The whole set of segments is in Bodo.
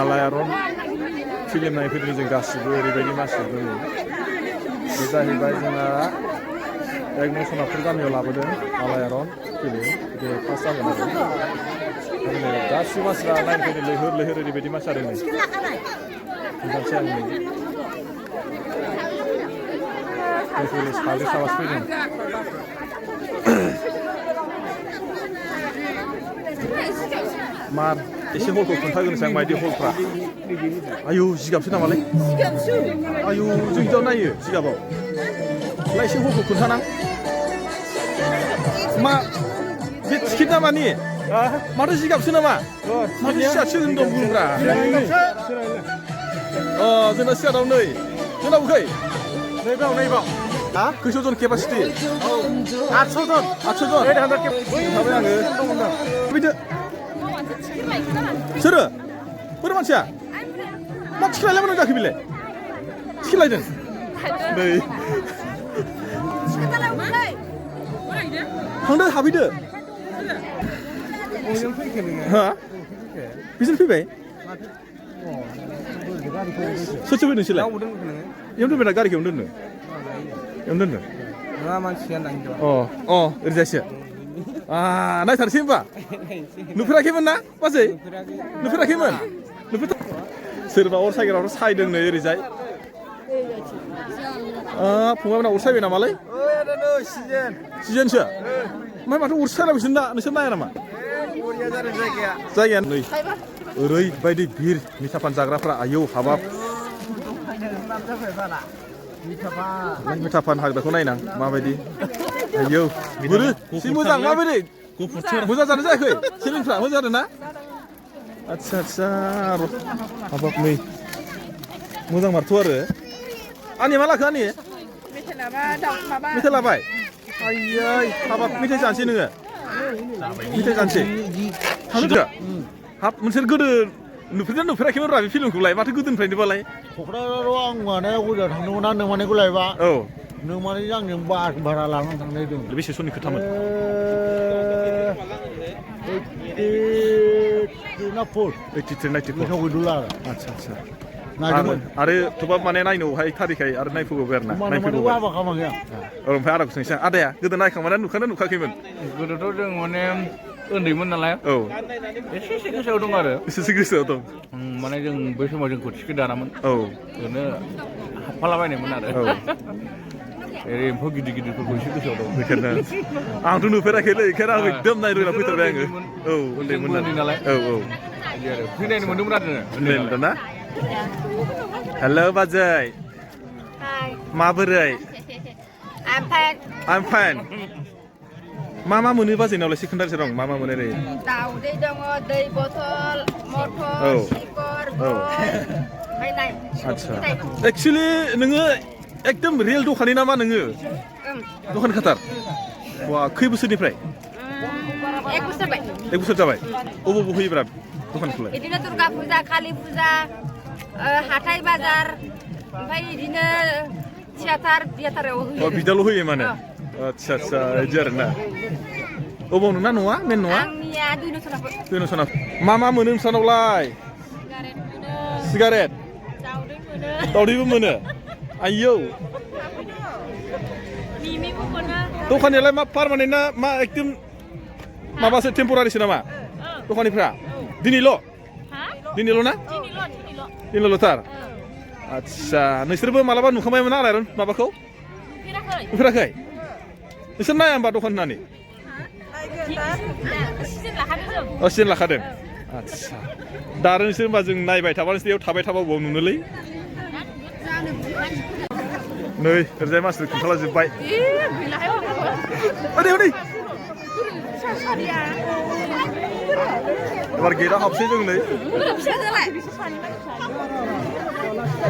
आलायारन फिल्म नायफैदों जों गासिबो ओरैबायदि मानसि दङ बे जाहैबाय जोंहा एकदम सनापुर गामियाव लाबोदों आलायारन फिल्म बे फार्स्ट जागोन आरो गासिबो मानसिफ्रा नायनो फैदों लैहोर लैहोर ओरैबायदि मानसि जादों नै खोन्थानोसै आं नै फैफैनो साब्रै साबासो फैदों मार एसे हलखौ खोन्थाग्रोनोसै आं मायदि हलफ्रा आयु जिगाबसो नामालै आयु जों हिनजाव नायो जिगाबाव लाय एसे हलखौ खोन्थानां मा बे टिकेट नामानि माथो जिगाबसो नामा माथो सियारसो होनदों बुंब्रा जोंना सियाराव नै जोंनाव खै नैबाव खैस' जन केपासिटि 800 जन थाबाय आङो फैदो सोरो बोरै मानसिया मा थिखलायलाय मोजां जाखो बेलाय थिखलायदों नै थांदो हाबहैदो हा बिसोर फैबाय सोरसो फैदों नोंसोरलाय एयावनो दोनबाय गारिखौ एयावनो दोननो नङा मानसिया ओरैजायसो नायथारसै होनबा नुफेराखैमोन ना बाजै नुफेराखैमोन सोरबा अर सायग्राफ्रा सायदों नै ओरैजाय फंबायमोना अर सायबाय नामालै सिजेनसो ओमफ्राय माथो अर सायला नोंसोर नाया नामा जायगाया नै ओरैबायदि भिर मिठापान जाग्राफ्रा आयौ हाबाब मिठापान हाग्राखौ नायनां माबायदि आयौ बोरो एसे मोजां माबायदि मोजां जादों जायाखै सिलिंफ्रा मोजां जादों ना आदसा हाबाब नै मोजां मारथ' आरो आंनि मा लाखो आंनि मेथाइ लाबाय आयै हाबाब मेथाइ जानोसै नोङो मेथाइ जानोसै थांदो हाब नोंसोर गोदो नुफेराखैमोन रा बे फिल्मखौलाय माथो गोदोनिफ्रायनो बालाय क'क्राझाराव आं माने हजों थांदोंमोन ना नोंमानिखौ लायबा नोंमानिजों आंजों बास भारा लानानै थांनाय दं बेसे समनि खोथामोन 83 गैदुला आदसा आरो थोबाब माने नायनोहाय थारिखाय आरो नायफैबावबाय आरो ना नायफैबावबाय ओमफ्राय आदाखौ सोंसै आदाया गोदो नायखांबाय नुखायाखैमोन गोदोथ' जों माने उन्दैमोन नालाय एसे गोसोआव दं आरो एसे गोसोआव दं माने जों बै समाव जोंखौ टिकेट दानामोन ओरैनो हाबफालाबायनायमोन आरो एम्फौ गिदिरफोरखौ एसे गोसोआव दं बेखायनो आंथ' नुफेराखैलै बेखायनो आं एकदम नायनो लुबैना फैथारबाय आङो उन्दैमोन नालाय फैनायनो मोनदोंमोन आरो उन्दै ना हेल' बाजै माबोरै I'm fine मा मोनो बाजैनावलाय एसे खोन्थानोसै दं मा मोनो ओरै दाउदै दङ दै बथल मटर सिकर आदसा एक्सुवेलि नोङो एकदम रियेल दखानि नामा नोङो दखान खाथार वा खै बोसोरनिफ्राय 1 बोसोर जाबाय अबाव होयोब्रा दखानखौलाय बिदिनो दुर्गा फुजा कालि फुजा हाथाय बाजार ओमफ्राय बिदिनो थियाटाराव होयो बिदाल' होयो माने आदसा बिदि आरो ना अबाव नोंना न'आ मेन न'आ आंनिया दुइ नसना मा मोनो नोंसानावलाय सिगारेट दाउदैबो मोनो आयौ दखानियालाय मा पारमानेन्ट ना मा एकदम माबासो टेम्परारिसो नामा दखानिफ्रा दिनैल' ना दिनैल'थार आदसा नोंसोरबो मालाबा नुखांबायमोन आलायारन माबाखौ नुफेराखै नोंसोर नाया होमबा दखान होननानै सिजेन लाखादों आदसा दा आरो नोंसोर होमबा जों नायबाय थाबा नोंसोर बेयाव थाबाय थाबा बबाव नुनोलै नै ओरैजाय मानसिफोर खोन्थालाजोब्बाय एबार गेटआव हाबसै जों नै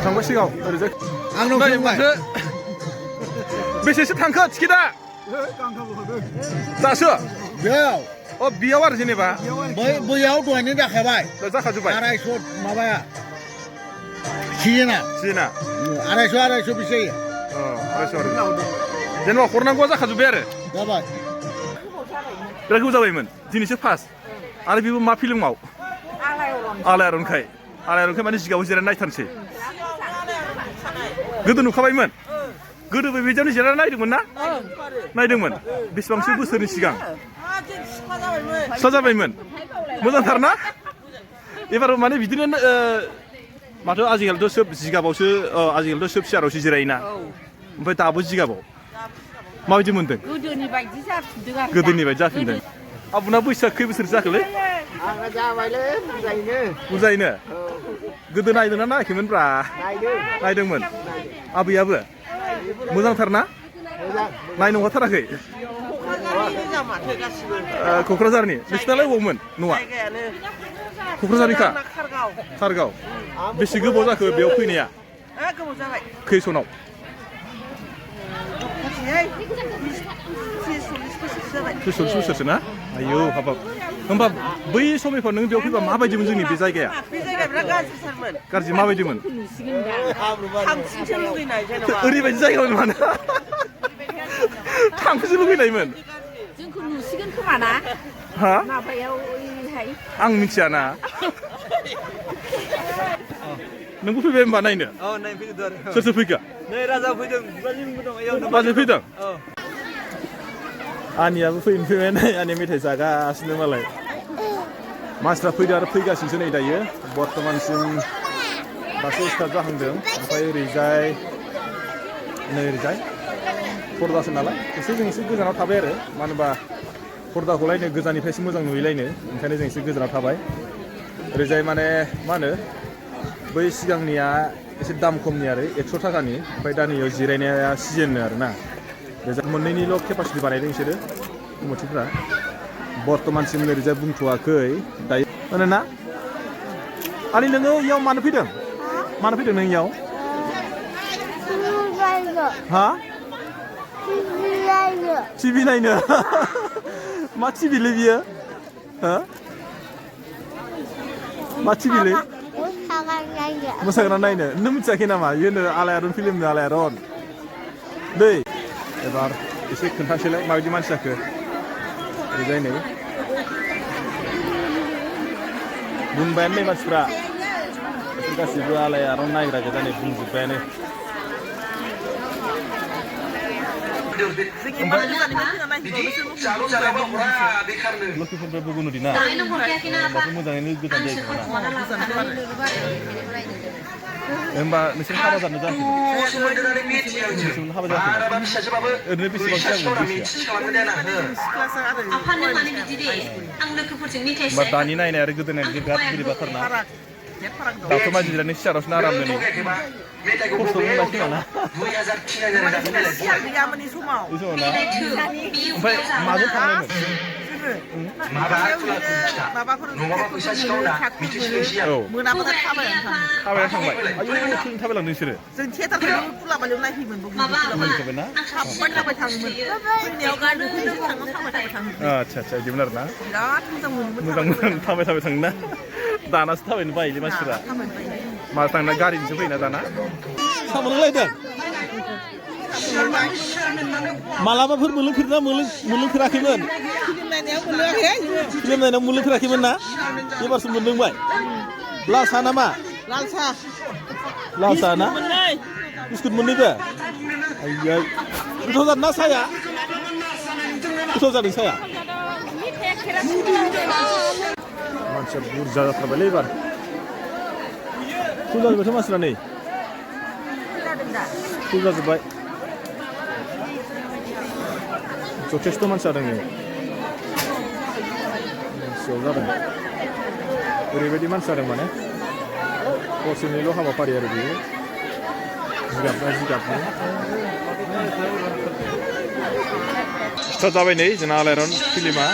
थांबाय सिगाङाव ओरैजाय माथो बेसेसो थांखो टिकेटआ दासो बेयाव आरो जेनेबा बैयाव दहायनो जाखाबाय जाखाजोब्बाय 250 माबाया सिजेना 250 बेसे जेनेबा हरनांगौआ जाखाजोब्बाय आरो जाबाय बिराद गोबाव जाबायमोन दिनैसो फार्स्ट आरो बेबो मा फिल्माव आलायारनखाय आलायारनखौ माने जिगाबाव जिरायना नायथारनोसै गोदो नुखाबायमोन गोदोबो बिदियावनो जिरायना नायदोंमोन ना नायदोंमोन बेसेबांसो बोसोरनि सिगां सिख्ला जाबायमोन मोजांथार ना एबार माने बिदिनो माथो आजिखालिथ' सोब जिगाबावसो आजिखालिथ' सोब सियारावसो जिरायोना ओमफ्राय दाबो जिगाबाव माबायदि मोनदों गोदोनि बायदि जाफिनदों आरो गोदोनि बायदि जाफिनदों आबुना बैसोआ खै बोसोर जाखोलै आंना जाबायलै बुरजायैनो गोदो नायदोंना नायाखैमोनब्रा नायदोंमोन आबैयाबो मोजांथार ना नायनो हगारथाराखै क'क्राझारनि नोंसिनालाय बबावमोन न'आ क'क्राझारनिखा खारगाव बेसे गोबाव जाखो बेयाव फैनाया खै सनाव 40 बोसोरसो ना आयौ हाबाब होमबा बै समनिफ्राय नों बेयाव फैबा माबायदिमोन जोंनि बे जायगाया बिराद गाज्रिथारमोन गाज्रि माबायदिमोन थांफिनसो लुगैनाय जेनेबा ओरैबायदि जायगामोन माने थांफिनसो लुगैनायमोन जोंखौ नुसिगोन खोमा ना हा माबायाव ओरैहाय आं मिथियाना नोंबो फैबाय होनबा नायनो नायफैदों आरो सोर सोर फैखो नै राजा फैदों बाजै फैदों आनियाबो फैबाय नै आनि मेथाइ जागासिनो मालाय मानसिफ्रा फैदों आरो फैगासिनोसो नै दायो बर्थमानसिम दासो स्टार्ट जाहांदों ओमफ्राय ओरैजाय नै ओरैजाय पर्दासो नालाय जों एसे गोजानाव थाबाय आरो मानो होनबा पर्दाखौलायनो गोजाननिफ्रायसो मोजां नुयैलायनो ओंखायनो जों एसे गोजानाव थाबाय ओरैजाय माने मा होनो बै सिगांनिया एसे दाम खमनि आरो 100 थाखानि ओमफ्राय दा नैयाव जिरायनाया सिजेननो आरोना मोननैनिल' केपासिटि बानायदों बिसोरो कमिटिफ्रा बर्थमानसिम ओरैजाय बुंथ'वाखै दायो होनोना आनि नोङो इयाव मानो फैदों नों इयाव हा टिभि नायनो मा टिभिलै बियो हा मा टिभिलै मोसाग्रा नायनो नों मिथियाखै नामा बेयो आलायारन फिल्मनो आलायारन दै एबार एसे खोन्थासैलाय माबायदि मानसि जाखो ओरैजाय नै बुंबायानो नै मानसिफ्रा गासिबो आलायारन नायग्रा गोजा नै बुंजोब्बायानो लक्ष्मीफोरनिफ्राय बगुनु दिना मोजाङैनो गोजान जायो होमबा नोंसोर हाबा जानो जायाखै हाबा जायाखै ओरैनो बेसेबांसो जागोन होमबा दानि नायनाय आरो गोदो नायनाय बिराद बोरैबाथारना दाथ' मानसि जिरायनो सियारावसो आरामनो नै खस्थ' मोनबाय ना गैयामोन समाव ओमफ्राय माजों थांनायमोन मोनाबाथाय थाबायनानै थांबाय आयौ थाबायलांदों नोंसोरो जों थियेटारखौ फुलाबालियाव नायफैयोमोन थाबाय थाङोमोन फैनायाव गारि थाबाय थाङोमोन आदसा बिदिमोन आरोना बिराद मोजां मोनो थाबाय थांना दानासो थाबायनो बायोलै मानसिफोरा मा थांना गारिजोंसो फैयोना दाना साम' नोंलायदों मालाबाफोर मोनलोंफेराखैमोन फिल्म नायनायाव मोनलोंफेराखैमोन ना एबारसो मोनलोंबाय लाल साहा नामा लाल साहा ना बिस्कुट मोननैबो आयै गोथाव जादों ना साया गोथाव जादों साया मानसिया बुरजा जाथारबायलै एबार फुल जाजोब्बायथ' मानसिफ्रा नै फुल जाजोब्बाय जथेस्थ' मानसि जादों नै मानसियाव जादों ओरैबायदि मानसि जादों माने हरसेनिल' हाबाफारि आरो बेयो जिगाबनि स्टार्ट जाबाय नै जोंना आलायारन फिल्मा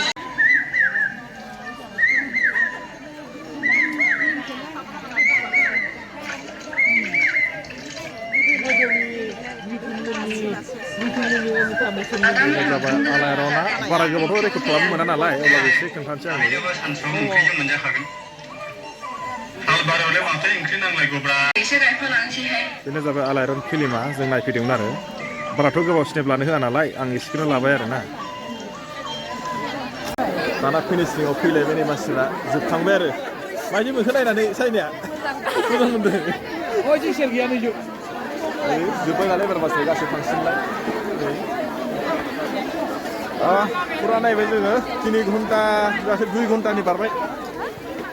आलायारना बारा गोबावथ' रेकर्ड खालामनो मोना नालाय अब्लाबो एसे खोन्थानोसै आं बेनो जाबाय आलायारन फिल्मा जों नायफैदोंमोन आरो बाराथ' गोबाव स्नेप लानो होआ नालाय आं एसेखौनो लाबाय आरो ना दाना फिनिशिंआव फैलायबाय नै मानसिफ्रा जोबखांबाय आरो माबायदि मोनखो नायनानै साइनाया मोजां मोनदों Oh, sih Sergian itu. जोब्बाय नालाय एबार मासै गासै थांसिनलाय फुरा नायबाय जोङो 3 घन्टा गासै 2 घन्टानि बारबाय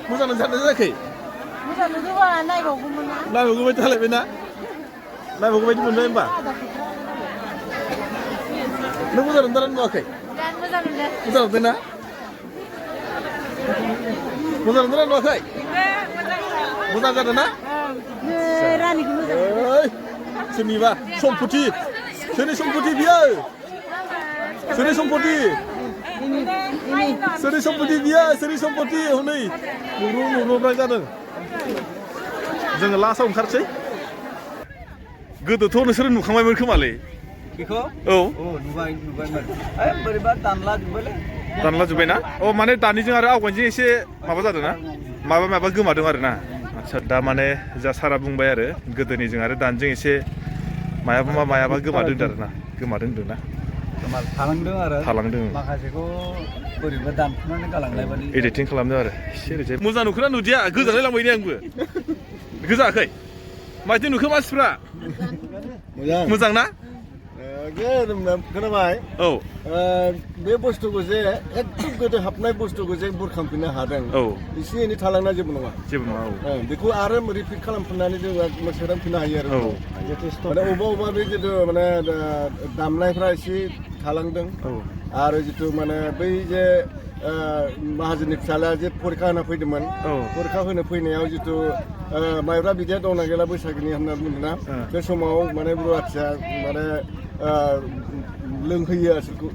मोजां जादों जायाखै मोजां नुदोंबा नायबावगौमोन ना नायबावगौबायदि जालायबाय ना नायबावगौबायदि मोनबाय होमबा नों मोजां नुदोंना नुवाखै मोजां नुदों मोजां नुदों ना मोजां नुदोंना नुवाखै मोजां जादों ना रानिखौ मोजां सोरनिबा सम्पति सोरनि सम्पति बियो सोरनि सम्पति सोरनि सम्पति बियो सोरनि सम्पति हनै नुब्राय जादों जोङो लास्टआव ओंखारसै गोदोथ' नोंसोरो नुखांबायमोन खोमालै बेखौ औ नुबायमोन बोरैबा दानला जोब्बायलै दानला जोब्बायना अ माने दानिजों आरो आवगायजों एसे माबा जादों ना माबा गोमादों आरो ना आच्छा दा माने जा सारा बुंबाय आरो गोदोनिजों आरो दानिजों एसे मायाबा गोमादों आरो ना गोमादों होनदों ना थालांदों आरो थालांदों माखासेखौ बोरैबा दानख'नानै गालांनाय बादि एडिटिं खालामदों आरो एसे ओरैजाय मोजां नुखोना नुदिया गोजानलाय लांबाय ने आंबो गोजाखै मायदि नुखो मानसिफ्रा मोजां ना खोनाबाय औ बे बुस्थुखौ जे एकदम गोदो हाबनाय बुस्थुखौ जे बुरखांफिननो हादों औ एसे एनै थालांना जेबो नङा औ बेखौ आरो रिपिट खालामफिननानै जोङो सोदांफिननो हायो आरो माने अबेबा बे जिथु माने दामनायफ्रा एसे थालांदों आरो जिथु माने बै जे माहाजोननि फिसालाया जे फरिखा होना फैदोंमोन फरिखा होनो फैनायाव जिथु माइब्रा बिदैया दंना गैला बैसागोनि होनना बुंदोंना बे समाव माने रुवाथिया माने लोंहोयो आसोलखौ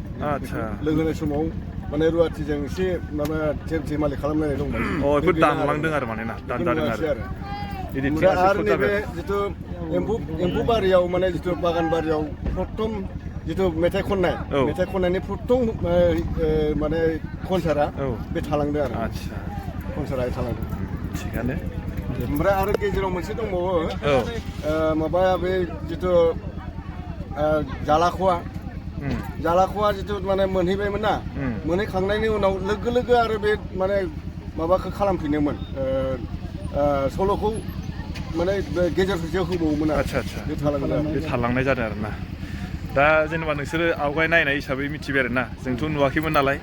लोंहोनाय समाव माने रुवाथिजों एसे माबा थेमालि खालामनाय दंमोन अ बेफोर दानलांदों आरो माने ना दानजादों आरो नैबे जिथु एम्फौ बारियाव माने जिथु बागान बारियाव प्रथम जिथु मेथाइ खननायनि प्रथम माने कनसार्टआ बे थालांदों आरो कनसार्टआ थालांदों थिगानो ओमफ्राय आरो गेजेराव मोनसे दंबावो माबाया बे जिथु जालाख'आ जिथु माने मोनहैबायमोन ना मोनहैखांनायनि उनाव लोगो आरो बे माने माबाखौ खालामफिनोमोन सल'खौ माने गेजेर ससेयाव होबावोमोन आच्छा बे थालांनाय जादों आरो ना दा जेनेबा नोंसोरो आवगाय नायनाय हिसाबै मिथिबाय आरो ना जोंथ' नुवाखैमोन नालाय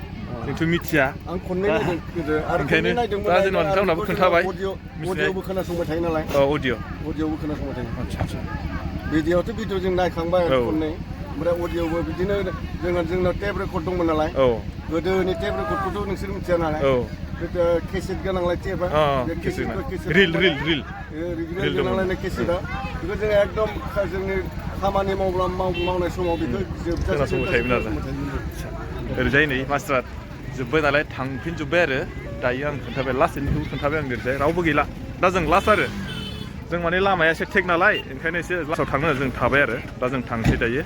जोंथ' मिथिया आं खननै नायदों गोदो आरो ओंखायनो दा जेनेबा नोंथांमोनहाबो खोन्थाबाय अडिअ'बो खोनासंबाय थायो नालाय अडिअ'बो खोनासंबाय थायो आच्छा भिडिअ'थ' भिडिअ जों नायखांबाय खननै ओमफ्राय अडिअ'बो बिदिनो जोंनाव टेप रेकर्ड दंमोन नालाय गोदोनि टेप रेकर्डखौथ' नोंसोर मिथिया नालाय केसेट गोनांलाय टेपआ रिल गोनांलायनाय केसेटआ बेखौ जोङो एकदम जोंनि खामानि मावनाय समाव बेखौ खोनासंबाय थायोमोन आरो ओरैजाय नै मास्टारा जोब्बाय नालाय थांफिनजोब्बाय आरो दायो आं खोन्थाबाय लास्ट एन्डखौबो खोन्थाबाय आं ओरैजाय रावबो गैला दा जों लास्ट आरो जों माने लामाया एसे टेक नालाय ओंखायनो एसे लास्टआव थांनो जों थाबाय आरो दा जों थांसै दायो